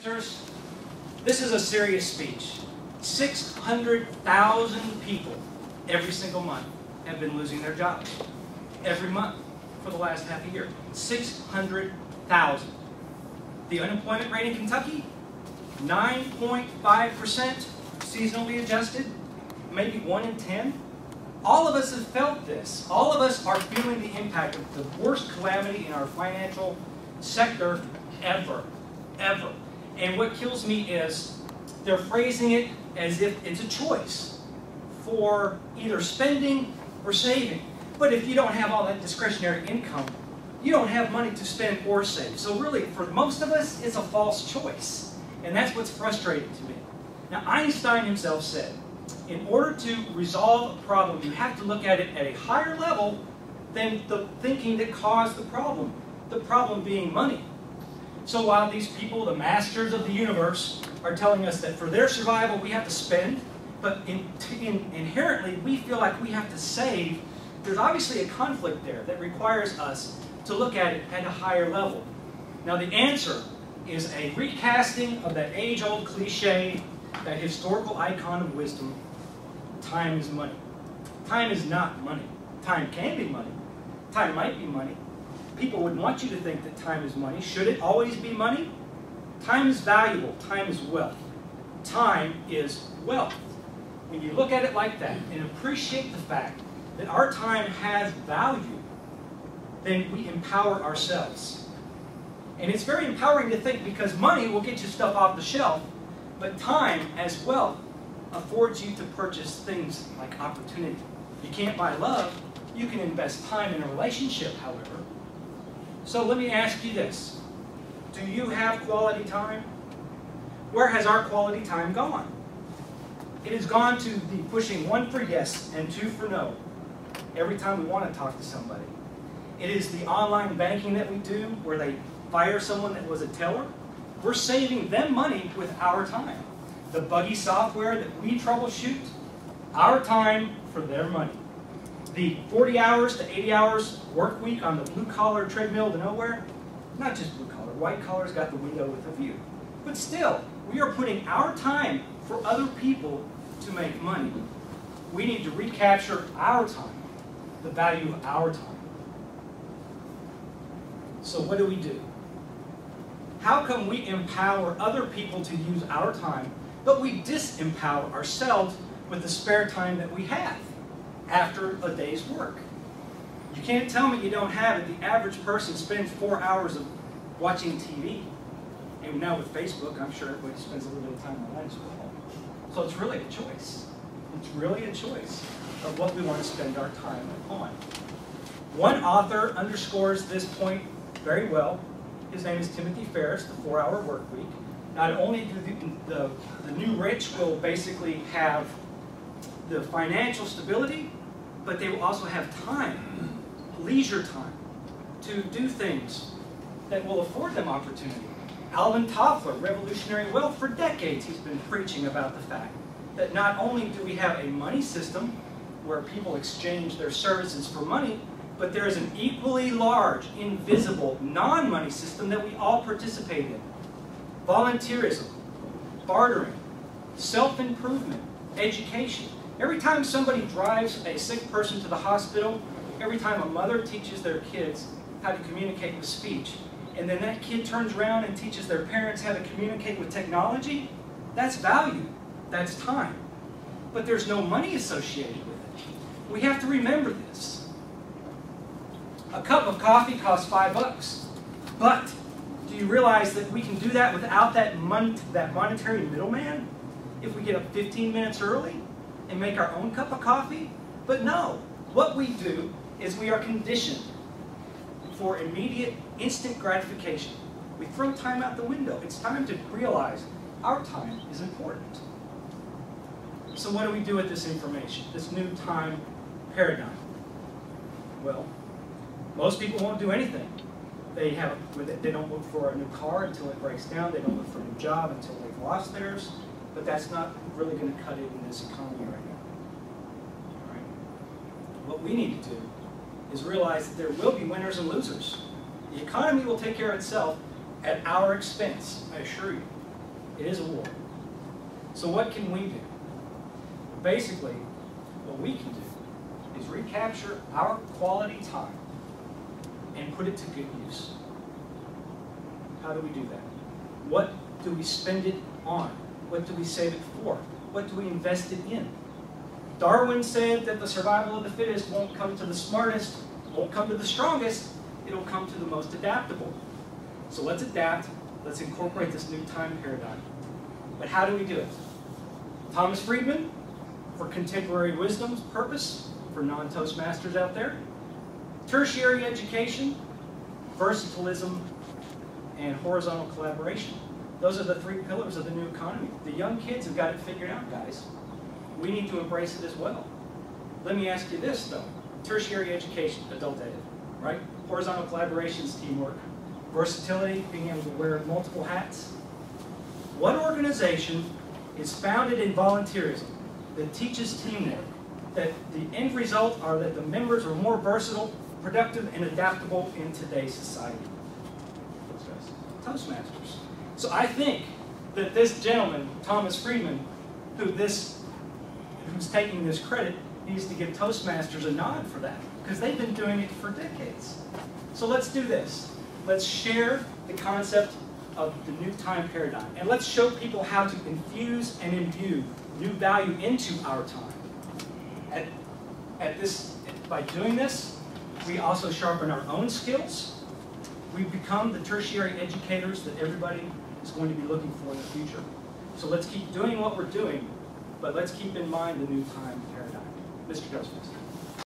Masters, this is a serious speech. 600,000 people every single month have been losing their jobs. Every month for the last half a year. 600,000. The unemployment rate in Kentucky, 9.5%, seasonally adjusted, maybe 1 in 10. All of us have felt this. All of us are feeling the impact of the worst calamity in our financial sector ever. Ever. And what kills me is they're phrasing it as if it's a choice for either spending or saving. But if you don't have all that discretionary income, you don't have money to spend or save. So really, for most of us, it's a false choice. And that's what's frustrating to me. Now, Einstein himself said, in order to resolve a problem, you have to look at it at a higher level than the thinking that caused the problem being money. So while these people, the masters of the universe, are telling us that for their survival we have to spend, but inherently we feel like we have to save, there's obviously a conflict there that requires us to look at it at a higher level. Now the answer is a recasting of that age-old cliche, that historical icon of wisdom: time is money. Time is not money. Time can be money. Time might be money. People would want you to think that time is money. Should it always be money? Time is valuable. Time is wealth. Time is wealth. When you look at it like that and appreciate the fact that our time has value, then we empower ourselves. And it's very empowering to think, because money will get you stuff off the shelf, but time as wealth affords you to purchase things like opportunity. You can't buy love. You can invest time in a relationship, however. So let me ask you this. Do you have quality time? Where has our quality time gone? It has gone to the pushing 1 for yes and 2 for no every time we want to talk to somebody. It is the online banking that we do where they fire someone that was a teller. We're saving them money with our time. The buggy software that we troubleshoot, our time for their money. The 40 hours to 80 hours work week on the blue-collar treadmill to nowhere, not just blue-collar, white-collar's got the window with a view. But still, we are putting our time for other people to make money. We need to recapture our time, the value of our time. So what do? How come we empower other people to use our time, but we disempower ourselves with the spare time that we have after a day's work? You can't tell me you don't have it. The average person spends 4 hours of watching TV. And now with Facebook, I'm sure everybody spends a little bit of time online as well. So it's really a choice. It's really a choice of what we want to spend our time on. One author underscores this point very well. His name is Timothy Ferriss, The 4-Hour Workweek. Not only do the new rich will basically have the financial stability, but they will also have time, leisure time, to do things that will afford them opportunity. Alvin Toffler, Revolutionary Wealth, for decades he's been preaching about the fact that not only do we have a money system where people exchange their services for money, but there is an equally large, invisible, non-money system that we all participate in. Volunteerism, bartering, self-improvement, education. Every time somebody drives a sick person to the hospital, every time a mother teaches their kids how to communicate with speech, and then that kid turns around and teaches their parents how to communicate with technology, that's value, that's time. But there's no money associated with it. We have to remember this. A cup of coffee costs $5, but do you realize that we can do that without that monetary middleman? If we get up 15 minutes early and make our own cup of coffee? But no, what we do is we are conditioned for immediate, instant gratification. We throw time out the window. It's time to realize our time is important. So what do we do with this information, this new time paradigm? Well, most people won't do anything. They don't look for a new car until it breaks down. They don't look for a new job until they've lost theirs. But that's not really going to cut it in this economy right now. All right? What we need to do is realize that there will be winners and losers. The economy will take care of itself at our expense, I assure you. It is a war. So what can we do? Basically, what we can do is recapture our quality time and put it to good use. How do we do that? What do we spend it on? What do we save it for? What do we invest it in? Darwin said that the survival of the fittest won't come to the smartest, won't come to the strongest, it'll come to the most adaptable. So let's adapt, let's incorporate this new time paradigm. But how do we do it? Thomas Friedman, for contemporary wisdom's purpose, for non-Toastmasters out there. Tertiary education, versatilism, and horizontal collaboration. Those are the three pillars of the new economy. The young kids have got it figured out, guys. We need to embrace it as well. Let me ask you this, though. Tertiary education, adult ed, right? Horizontal collaboration is teamwork. Versatility, being able to wear multiple hats. What organization is founded in volunteerism that teaches teamwork, that the end result are that the members are more versatile, productive, and adaptable in today's society? Toastmasters. So I think that this gentleman, Thomas Friedman, who's taking this credit, needs to give Toastmasters a nod for that, because they've been doing it for decades. So let's do this. Let's share the concept of the new time paradigm, and let's show people how to infuse and imbue new value into our time. By doing this, we also sharpen our own skills. We become the tertiary educators that everybody is going to be looking for in the future. So let's keep doing what we're doing, but let's keep in mind the new time paradigm. Mr. Toastmaster.